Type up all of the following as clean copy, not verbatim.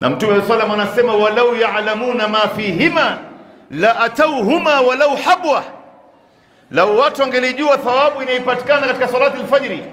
Na Mtume sallallahu anasema walau ya'lamuna ma fihima la atawhuma walau habwa, lau watu wangelijua thawabu inayopatikana katika salati al-fajri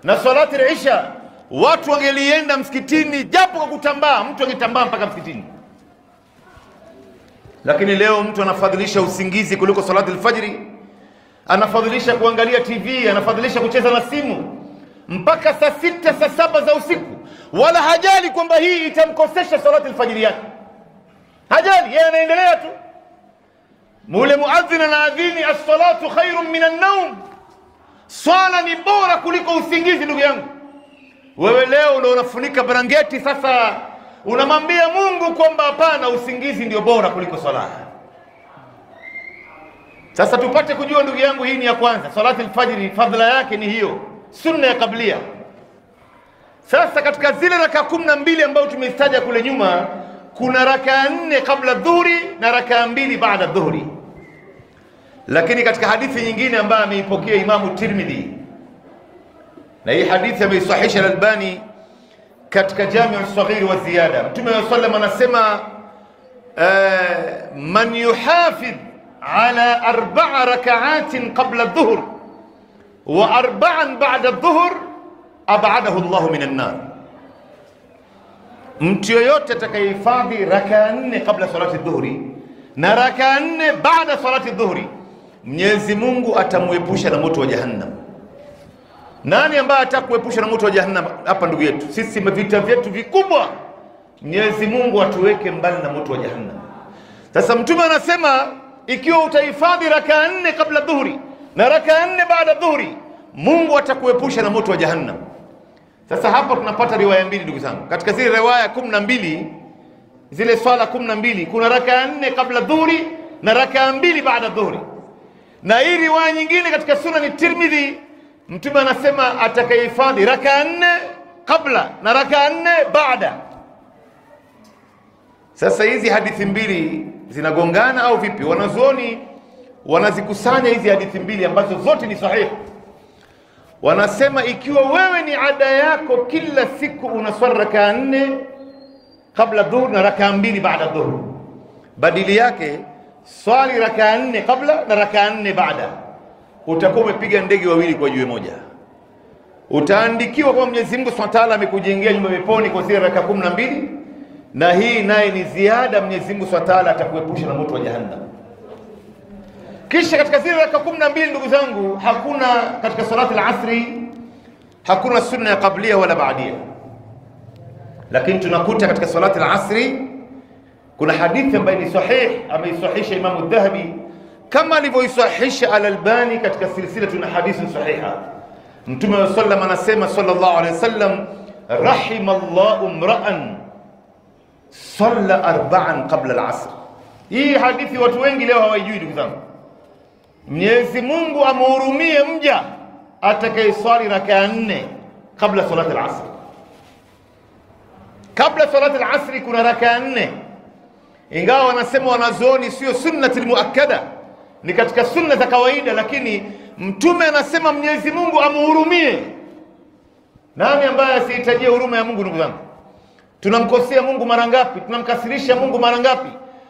na salati al-isha, watu wangelienda msikitini japo kwa kutambaa. Mtu angetambaa mpaka msikitini. Lakini leo mtu anafadhilisha usingizi kuliko salati al-fajri, anafadhilisha kuangalia TV, anafadhilisha kucheza na simu mpaka saa 6 saa 7 za usiku, wala hajali kwamba hii itamkosesha salati al-fajri yake. Hajali, yeye anaendelea tu. Mule muadhin anaadhini as-salatu khairun minan nawm, swala ni bora kuliko usingizi. Ndugu yangu, wewe leo ndio unafunika barangeti, sasa unamwambia Mungu kwamba hapana, usingizi ndio bora kuliko swala. Sasa tupate kujua ndugu yangu, hii ni ya kwanza. Salati al-fajr fadhila yake ni hiyo, sunna ya kablia. Sasa katika zile raka 12 ambazo tumestaja kule nyuma, kuna raka 4 kabla dhuhuri na raka 2 baada dhuhuri. Lakini katika hadithi nyingine ambayo ameipokea Imamu Tirmidhi, na hii hadithi ameisahihisha al-Albani katika Jami' al-Saghir wa Ziyada, Mtume sallallahu anasema man yuhafidh ala 4 rak'atin qabla adh-dhuhr wa 4 ba'da adh-dhuhr ab'adahu Allahu minan nar. Mtu yoyote atakayehifadhi raka 4 kabla salati dhuhuri na raka 4 baada salati dhuhuri, Mwenyezi Mungu atamuepusha na moto wa Jahannam. Nani ambaye atakuepusha na moto wa Jahannam hapa ndugu yetu? Sisi vita vyetu vikubwa, Mwenyezi Mungu atuweke mbali na moto wa Jahannam. Sasa Mtume anasema ikiwa utahifadhi raka 4 kabla dhuhuri na raka 4 baada dhuhuri, Mungu atakuepusha na moto wa Jahannam. Sasa hapa tunapata riwaya mbili ndugu zangu. Katika zile riwaya 12, zile swala 12, kuna raka 4 kabla dhuhuri na raka 2 baada dhuhuri. Na hii riwaya nyingine katika Sunan Tirmidhi, Mtume anasema atakayehifadhi raka 4 kabla na raka 4 baada. Sasa hizi hadithi mbili zinagongana au vipi? Wanazuoni wanazikusanya hizi hadithi mbili ambazo zote ni sahihi. Wanasema ikiwa wewe ni ada yako kila siku unaswali raka 4 kabla dhuhur na raka 2 baada dhuhur, badili yake swali raka 4 kabla na raka 4 baada, utakuwa umepiga ndege wawili kwa jiwe moja. Utaandikiwa kwa Mwenyezi Mungu Subhanahu wa Ta'ala amekujengea nyumba peponi kwa zile raka 12, na hii naye ni ziada. Mwenyezi Mungu Subhanahu wa Ta'ala atakuepusha na moto wa Jahannam. Kisha katika zile raka 12 ndugu zangu, hakuna katika salati al-asri hakuna sunna ya qablia wala baadia. Lakini tunakuta katika salati al-asri kuna hadithi ambayo ni sahih, ameisahihisha Imam al-Dhahabi kama alivyoisahihisha al-Albani katika silsila tuna hadithi sahiha. Mtume sallallahu anasema sallallahu alayhi wasallam, rahimallahu imra'an salla 4 qabla al-asr. Hii hadithi watu wengi leo hawajui ndugu zangu. Mwenyezi Mungu amhurumie mja atakayeswali raka 4 kabla salati al-asr. Kabla salati al-asr kuna raka 4, ingawa wanasema wanazuoni sio sunnati muakkada, ni katika sunna za kawaida, lakini Mtume anasema Mwenyezi Mungu amhurumie. Nani ambaye asihitajie huruma ya Mungu ndugu zangu? Tunamkosea Mungu mara ngapi? Tunamkasirisha Mungu mara ngapi?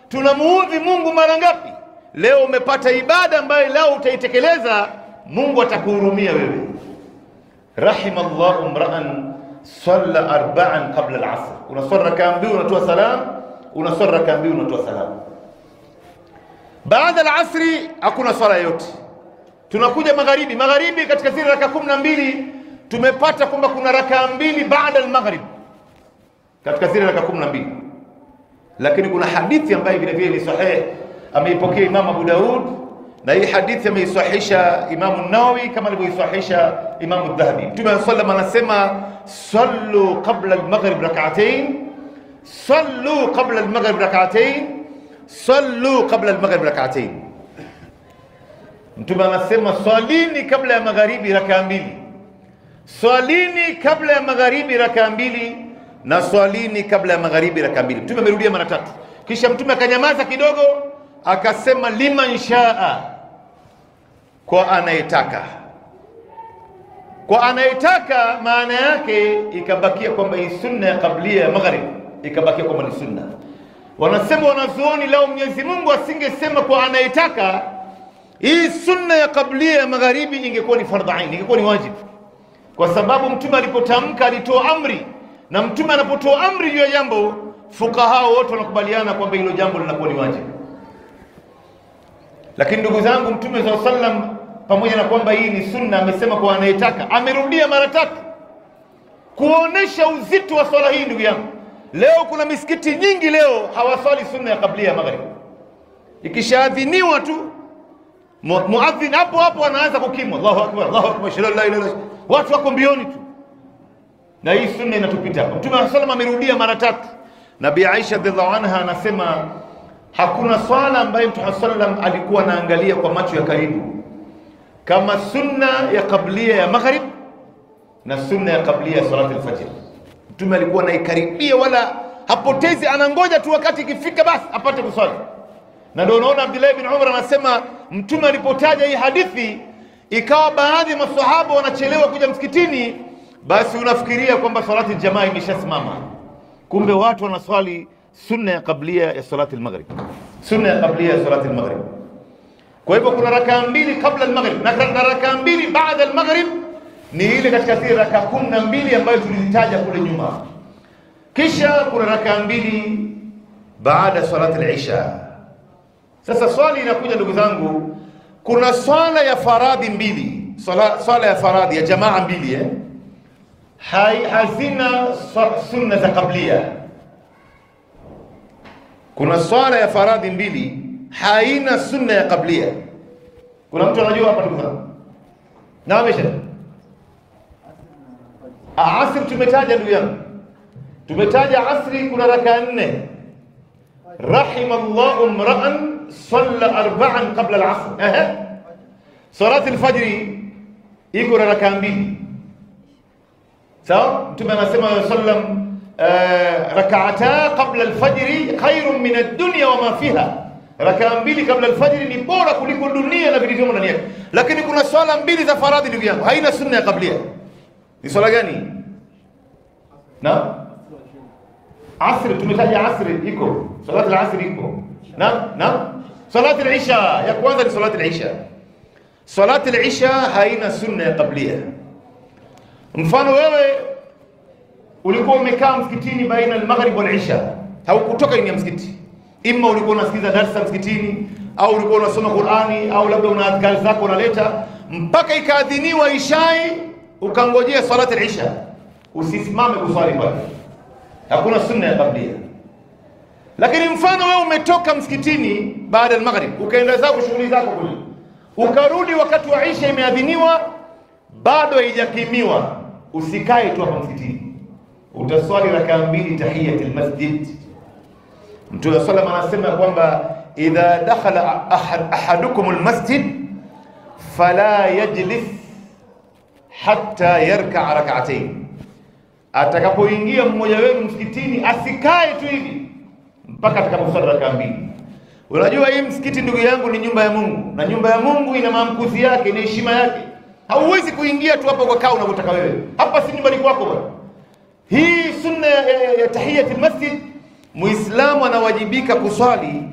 Tunamuudhi Mungu mara ngapi? Leo umepata ibada ambayo leo utaitekeleza, Mungu atakuhurumia wewe. Rahimallahu imra'an salla 4 qabla al-'asr. Unaswali raka 2 unatoa salam, unaswali raka 2 unatoa salam. Baada al-'asri hakuna swala yote. Tunakuja magharibi. Magharibi katika zile raka 12 tumepata kwamba kuna raka 2 baada al-maghrib katika zile raka 12. Lakini kuna hadithi ambayo vile vile ni sahihi, ameipokea Imam Abu Daud, na hii hadithi ameisahihisha Imam an-Nawawi kama alivyoisahihisha Imam al-Dhahabi. Mtume sallallahu anasema sallu qabla al-maghrib rak'atayn, sallu qabla al-maghrib rak'atayn, sallu qabla al-maghrib rak'atayn. Mtume anasema swalini kabla ya magharibi raka 2, swalini kabla ya magharibi raka 2, na swalini kabla ya magharibi raka 2. Mtume amerudia mara 3, kisha Mtume akanyamaza kidogo akasema liman shaa, kwa anayetaka. Kwa anayetaka maana yake ikabakia kwamba hii sunna ya kablia ya maghrib ikabakia kwamba ni sunna. Wanasema wanazuoni, lao Mwenyezi Mungu asingesema kwa anayetaka, hii sunna ya kablia ya magharibi ingekuwa ni fardhu ain, ingekuwa ni wajibu, kwa sababu mtume alipotamka alitoa amri, na mtume anapotoa amri juu ya jambo, fuqaha wote wanakubaliana kwamba hilo jambo linakuwa ni wajibu. Lakini ndugu zangu, mtume sallallahu alaihi wasallam pamoja na kwamba hii ni sunna, amesema kwa anayetaka, amerudia mara 3 kuonesha uzito wa swala hii. Ndugu yangu, leo kuna misikiti nyingi leo hawaswali sunna ya kablia ya maghrib. Ikishaadhiniwa tu muadhin hapo hapo anaanza kukimu, Allahu akbar, Allahu akbar, la ilaha illa Allah, watu wako mbioni tu, na hii sunna inatupita hapa. Mtume sallallahu alaihi wasallam amerudia mara 3. Nabii Aisha radhiallahu anha anasema hakuna swala ambayo Mtume sallallahu alaihi wasallam alikuwa anaangalia kwa macho ya karibu kama sunna ya kablia ya maghrib na sunna ya kablia ya salati al-fajr. Mtume alikuwa anaikaribia, wala hapotezi, anangoja tu wakati ikifika basi apate kuswali. Na ndio unaona Abdullah ibn Umar anasema mtume alipotaja hii hadithi, ikawa baadhi ya maswahaba wanachelewa kuja msikitini, basi unafikiria kwamba salati al-jamaa imeshasimama, kumbe watu wanaswali sunna ya kablia ya salati al-maghrib, sunna ya kablia ya salati al-maghrib. Kwa hivyo kuna rakaa 2 kabla al-maghrib na rakaa 2 baada al-maghrib, ni ile katika zile rakaa 12 ambayo tulizitaja kule nyuma. Kisha kuna rakaa 2 baada salati al-isha. Sasa swali inakuja ndugu zangu, kuna swala ya faradhi 2, swala ya faradhi ya jamaa 2 hazina sunna za kablia. Kuna swala ya faradhi 2 haina sunna ya kablia. Kuna mtu anajua hapa ndugu zangu? Naamesha asri tumetaja ndugu yangu, tumetaja asri, kuna rakaa 4. Rahimallahu imra'an salla 4 qabla al-asr. Salati al-fajr iko na rakaa 2. Sawa? Mtume anasema sallam rak'ata qabla al-fajr khairun min ad-dunya wa ma fiha. Rakaa 2 kabla al-fajr ni bora kuliko dunia na vilivyomo ndani yake. Lakini kuna swala 2 za faradhi ndugu yangu haina sunna ya kablia. Ni swala gani? Na asr, tumetaja asr iko, salati al-asr iko. Na salati al-isha ya kwanza ni salati al-isha. Salati al-isha haina sunna ya kablia. Mfano wewe ulikuwa umekaa msikitini baina al-maghrib wal-isha, haukutoka nje ya msikiti, imma ulikuwa unasikiza darasa msikitini, au ulikuwa unasoma Qur'ani, au labda una adhkari zako unaleta, mpaka ikaadhiniwa ishai ukangojea salati al-isha, usisimame kuswali pale, hakuna sunna ya kablia. Lakini mfano wewe umetoka msikitini baada al-maghrib, ukaenda zako shughuli zako kule, ukarudi wakati wa isha imeadhiniwa, bado haijakimiwa, usikae tu hapa msikitini, utaswali rakaa 2 tahiyatul masjid. Mtume sallallahu alayhi wasallam anasema kwamba idha dakhala ahadukum almasjid fala yajlis hatta yarka rak'atayn, atakapoingia mmoja wenu msikitini asikae tu hivi mpaka atakaposwali rakaa 2. Unajua hii msikiti ndugu yangu ni nyumba ya Mungu, na nyumba ya Mungu ina maamkuzi yake, ina heshima yake. Hauwezi kuingia tu hapo kwa kaa unapotaka wewe. Hapa si nyumbani kwako bwana. Hii sunna ya tahiyatul masjid, Muislamu anawajibika kuswali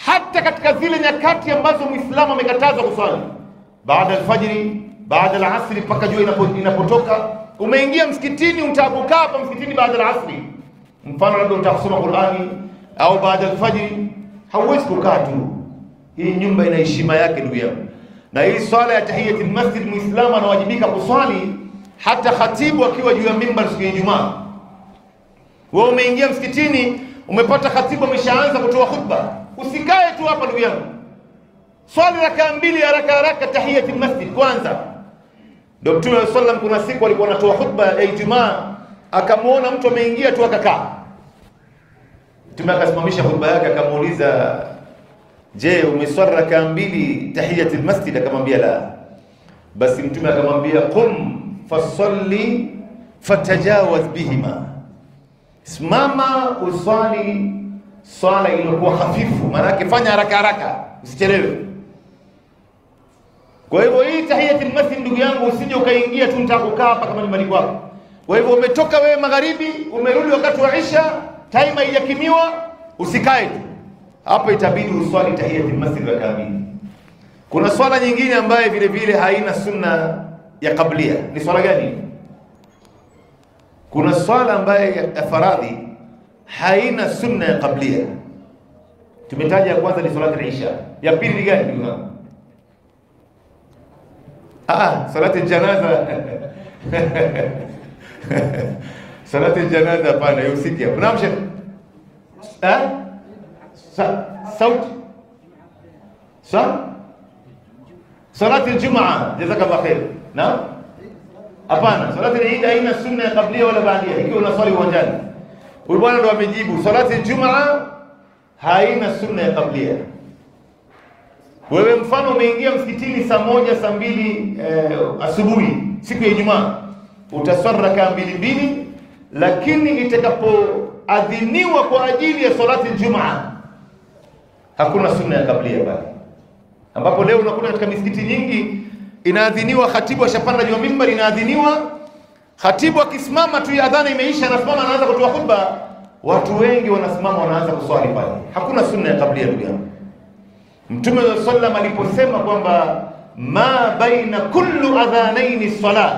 hata katika zile nyakati ambazo Muislamu amekatazwa kuswali, baada al-fajri, baada al-asri, mpaka jua inapotoka. Umeingia msikitini, unataka kukaa hapa msikitini baada al-asri, mfano labda unataka kusoma Qur'ani, au baada al-fajri, hauwezi kukaa tu. Hii nyumba ina heshima yake ndugu yangu. Na hii swala ya tahiyatul masjid Muislamu anawajibika kuswali hata khatibu akiwa juu ya mimbar siku ya Ijumaa. Wewe umeingia msikitini, umepata khatibu ameshaanza kutoa khutba, usikae tu hapa ndugu yangu, swali rakaa 2 haraka tahiyatul masjid kwanza. Ndio Mtume sallallahu alayhi wasallam kuna siku alikuwa anatoa khutba ya Ijumaa, akamuona mtu ameingia tu akakaa. Mtume akasimamisha khutba yake akamuuliza, je, umeswali rakaa 2 tahiyatul masjid? Akamwambia la. Basi Mtume akamwambia, qum fasalli fatajawaz bihima, simama uswali swala iliyokuwa hafifu, maana yake fanya haraka usichelewe. Kwa hivyo hii tahiyatul masjid ndugu yangu, usije ukaingia tu nitakukaa hapa kama nyumbani kwako. Kwa hivyo umetoka wewe magharibi, umerudi wakati wa isha, time haijakimiwa usikae tu hapo, itabidi uswali tahiyatul masjid raka mbili. Kuna swala nyingine ambayo vile vile haina sunna ya qablia. Ni swala gani? Kuna swala ambayo ya faradhi haina sunna ya qablia. Tumetaja ya kwanza ni salati al-isha. Ya pili ni gani ndugu zangu? Salati al-janaza. Salati al-janaza hapana, yusiki hapo. Naam Sheikh. Sauti. Salati al-jum'a, jazakallahu khair. Naam? Hapana, salati al-eid haina sunna ya qablia wala ba'dia. Ikiwa unaswali uwanjani. Huyu bwana ndo amejibu, salati al-jum'a haina sunna ya qablia. Wewe mfano umeingia msikitini saa 1 saa 2 asubuhi siku ya Ijumaa, utaswali raka mbili, lakini itakapoadhiniwa kwa ajili ya salati al-jum'a hakuna sunna ya qablia bali. Ambapo leo unakuta katika misikiti nyingi inaadhiniwa, khatibu ashapanda juu ya mimbar, inaadhiniwa, khatibu akisimama tu adhana imeisha, anasimama anaanza kutoa khutba, watu wengi wanasimama wanaanza kuswali pale. Hakuna sunna ya qablia ndugu yangu. Mtume sallam aliposema kwamba ma baina kullu adhanaini salat,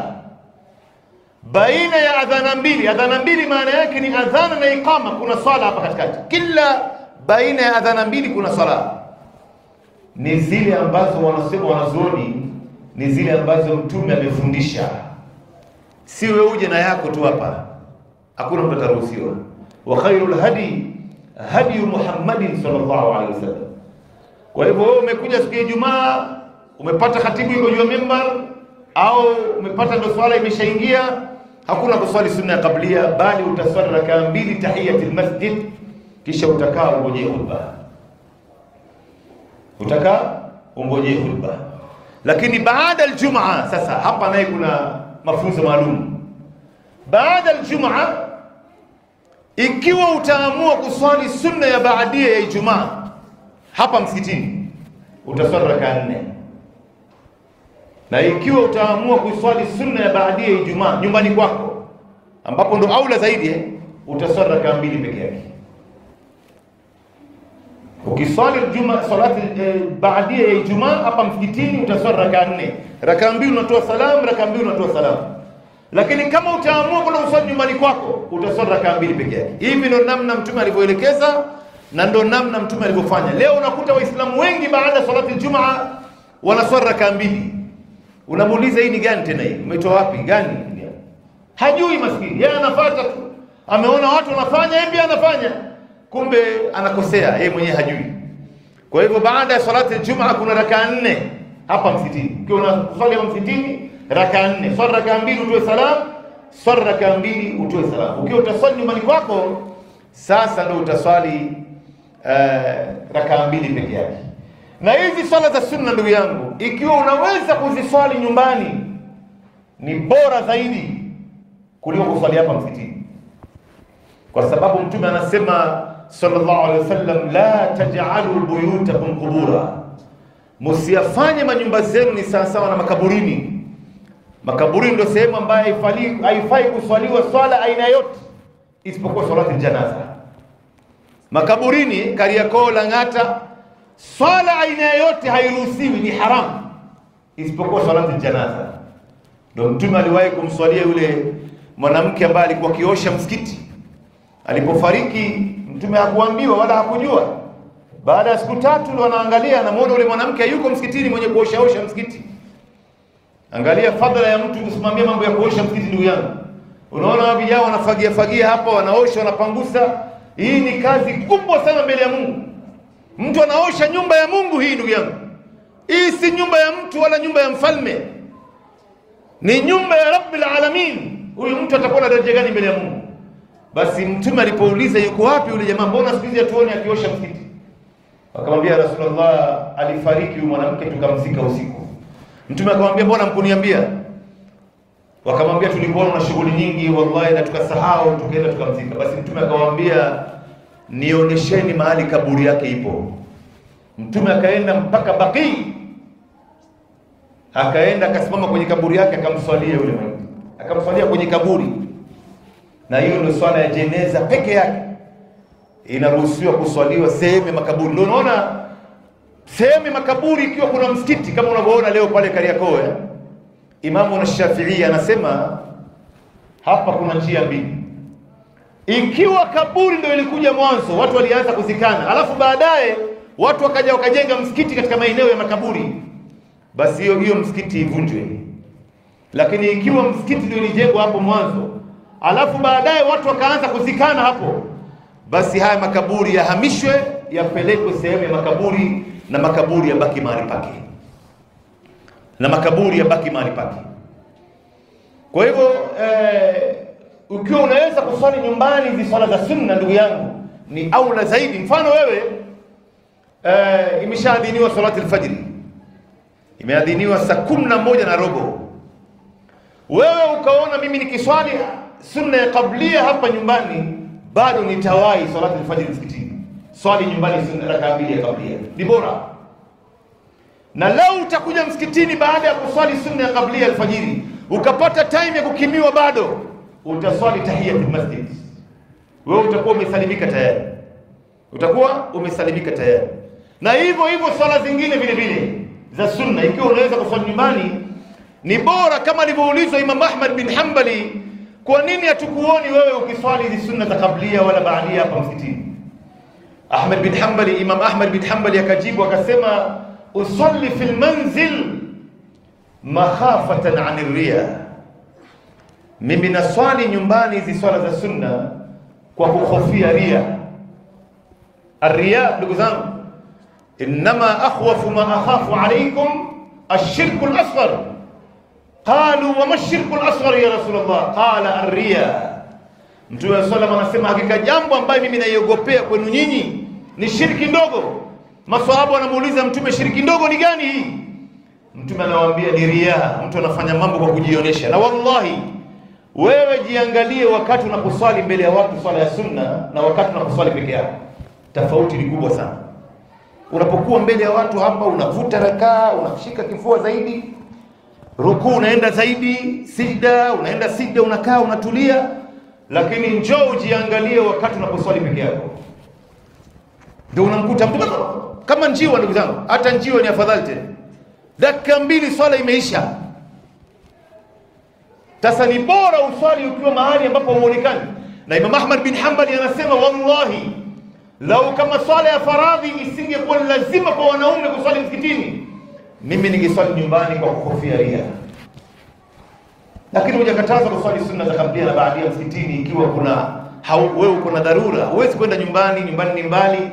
baina ya adhana mbili maana yake ni adhana na iqama, kuna swala hapa katikati. Kila baina ya adhana mbili kuna swala. Ni zile ambazo wanasema wanazuoni, ni zile ambazo mtume amefundisha. Si wewe uje na yako tu hapa, hakuna mtu ataruhusiwa. Wa khairul hadi Muhammadin sallallahu alaihi wasallam. Kwa hivyo wewe umekuja siku ya Ijumaa, umepata khatibu yuko juu ya mimbar, au umepata ndo swala imeshaingia, hakuna kuswali sunna ya qablia, bali utaswali raka mbili tahiyatul masjid, kisha utakaa ungojee khutba. Lakini baada al-jum'a, sasa hapa naye kuna mafunzo maalum. Baada al-jum'a, ikiwa utaamua kuswali sunna ya baadia ya Ijumaa hapa msikitini, utaswali raka 4. Na ikiwa utaamua kuswali sunna ya baadia ya Ijumaa nyumbani kwako, ambapo ndo aula zaidi, utaswali raka 2 peke yake. Ukiswali salati baadia ya Ijumaa hapa msikitini, utaswali raka 4. Raka 2 unatoa salamu, raka 2 unatoa salamu. Lakini kama utaamua kwenda kuswali nyumbani kwako, utaswali raka 2 peke yake. Hivi ndio namna mtume alivyoelekeza na ndio namna mtume alivyofanya. Leo unakuta waislamu wengi baada ya salati al-Jum'a wanaswali raka 2. Unamuuliza hii ni gani tena hii? Umetoa wapi? Gani? Hajui maskini. Yeye anafuata tu. Ameona watu wanafanya, yeye pia anafanya. Kumbe anakosea, yeye mwenyewe hajui. Kwa hivyo baada ya salati al-Jum'a kuna raka 4 hapa msikitini. Ukiwa unaswali hapa msikitini raka 4, swali raka 2 utoe salamu, swali raka 2 utoe salamu. Ukiwa utaswali nyumbani kwako, sasa ndio utaswali raka 2 peke yake. Na hizi swala za sunna ndugu yangu, ikiwa unaweza kuziswali nyumbani, ni bora zaidi kuliko kuswali hapa msikitini. Kwa sababu mtume anasema sallallahu alaihi wasallam, la taj'alu buyutakum qubura, msiyafanye manyumba zenu ni sawa na makaburini. Makaburi ndio sehemu ambayo haifai kuswaliwa swala aina yote isipokuwa salati janaza. Makaburini, Kariakoo, Lang'ata, swala aina yote hairuhusiwi, ni haramu isipokuwa salati janaza. Ndio mtume aliwahi kumswalia yule mwanamke ambaye alikuwa kiosha msikiti. Alipofariki mtume hakuambiwa wala hakujua. Baada ya siku 3 ndio anaangalia, anamuona yule mwanamke yuko msikitini mwenye kuosha msikiti. Angalia fadhila ya mtu kusimamia mambo ya kuosha msikiti ndugu yangu. Unaona vijana wanafagia hapa, wanaosha, wanapangusa. Hii ni kazi kubwa sana mbele ya Mungu. Mtu anaosha nyumba ya Mungu hii ndugu yangu. Hii si nyumba ya mtu wala nyumba ya mfalme. Ni nyumba ya Rabbil Alamin. Huyu mtu atakuwa na daraja gani mbele ya Mungu? Basi mtume alipouliza yuko wapi yule jamaa, mbona siku hizi hatuoni akiosha msikiti? Akamwambia Rasulullah, alifariki yule mwanamke tukamzika usiku. Mtume akamwambia mbona mkuniambia? Wakamwambia tulikuwa na shughuli nyingi wallahi na tukasahau, tukaenda tukamzika. Basi mtume akamwambia nionyesheni mahali kaburi yake ipo. Mtume akaenda mpaka Baqi, akaenda akasimama kwenye kaburi yake akamswalia yule maiti, akamswalia kwenye kaburi. Na hiyo ndio swala ya jeneza peke yake. inaruhusiwa kuswaliwa sehemu ya makaburi. Ndio unaona sehemu ya makaburi ikiwa kuna msikiti kama unavyoona leo pale Kariakoo, Imamu Shafi'i anasema hapa kuna njia mbili. Ikiwa kaburi ndio ilikuja mwanzo, watu walianza kuzikana, alafu baadaye watu wakaja wakajenga msikiti katika maeneo ya makaburi, basi hiyo msikiti ivunjwe. Lakini ikiwa msikiti ndio ilijengwa hapo mwanzo, alafu baadaye watu wakaanza kuzikana hapo, basi haya makaburi yahamishwe, yapelekwe sehemu ya makaburi, na makaburi yabaki mahali pake, Kwa hivyo ukiwa unaweza kuswali nyumbani hizi swala za sunna, ndugu yangu, ni aula zaidi. Mfano wewe imeshaadhiniwa salati al-fajr, imeadhiniwa saa 11:15, wewe ukaona mimi nikiswali sunna ya qablia hapa nyumbani bado nitawahi salati al-fajr msikitini, swali nyumbani sunna raka 2 ya qablia ni bora. Na lau utakuja msikitini baada ya kuswali sunna ya qablia al-fajr ukapata time ya kukimiwa, bado utaswali tahiyatul masjid, wewe utakuwa umesalimika tayari. Na hivyo swala zingine vile vile za sunna, ikiwa unaweza kuswali nyumbani ni bora, kama alivyoulizwa Imam Ahmad bin Hanbali, kwa nini hatukuoni wewe ukiswali hizi sunna za qablia wala baadia hapa msikitini? Imam Ahmad bin Hanbali akajibu akasema, usalli fil manzil makhafatan 'anir riya, mimi naswali nyumbani hizi swala za sunna kwa kuhofia riya. Ar-riya, ndugu zangu, inma akhwafu ma akhafu alaykum ash-shirku al-asghar. Qalu wa ma ash-shirku al-asghar ya Rasulullah? Qala ar-riya. Mtume sallallahu anasema hakika jambo ambayo mimi naiogopea kwenu nyinyi ni shirki ndogo. Maswahaba wanamuuliza Mtume, shirki ndogo ni gani hii? Mtume anawaambia ni riya, mtu anafanya mambo kwa kujionyesha. Na wallahi wewe jiangalie wakati unaposwali mbele ya watu swala ya sunna na wakati unaposwali peke yako, tofauti ni kubwa sana. Unapokuwa mbele ya watu hapa unavuta rakaa, unashika kifua zaidi, rukuu unaenda zaidi, sijda unaenda sijda, unakaa unatulia. Lakini njoo ujiangalie wakati unaposwali peke yako, ndio unamkuta mtu kama njiwa. Ndugu zangu, hata njiwa ni afadhali tena, dakika 2 swala imeisha. Sasa ni bora uswali ukiwa mahali ambapo huonekani. Na Imam Ahmad bin Hanbali anasema, wallahi lau kama swala ya faradhi isingekuwa lazima kwa wanaume kuswali msikitini, mimi ningeswali nyumbani kwa kuhofia riya. Lakini hujakataza kuswali sunna za kablia na baadia msikitini ikiwa wewe uko na dharura, huwezi kwenda nyumbani ni mbali,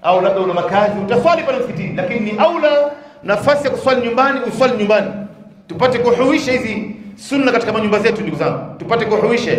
au labda una makazi, utaswali pale msikitini. Lakini ni aula nafasi ya kuswali nyumbani, uswali nyumbani, tupate kuhuisha hizi sunna katika manyumba zetu. Ndugu zangu, tupate kuhuisha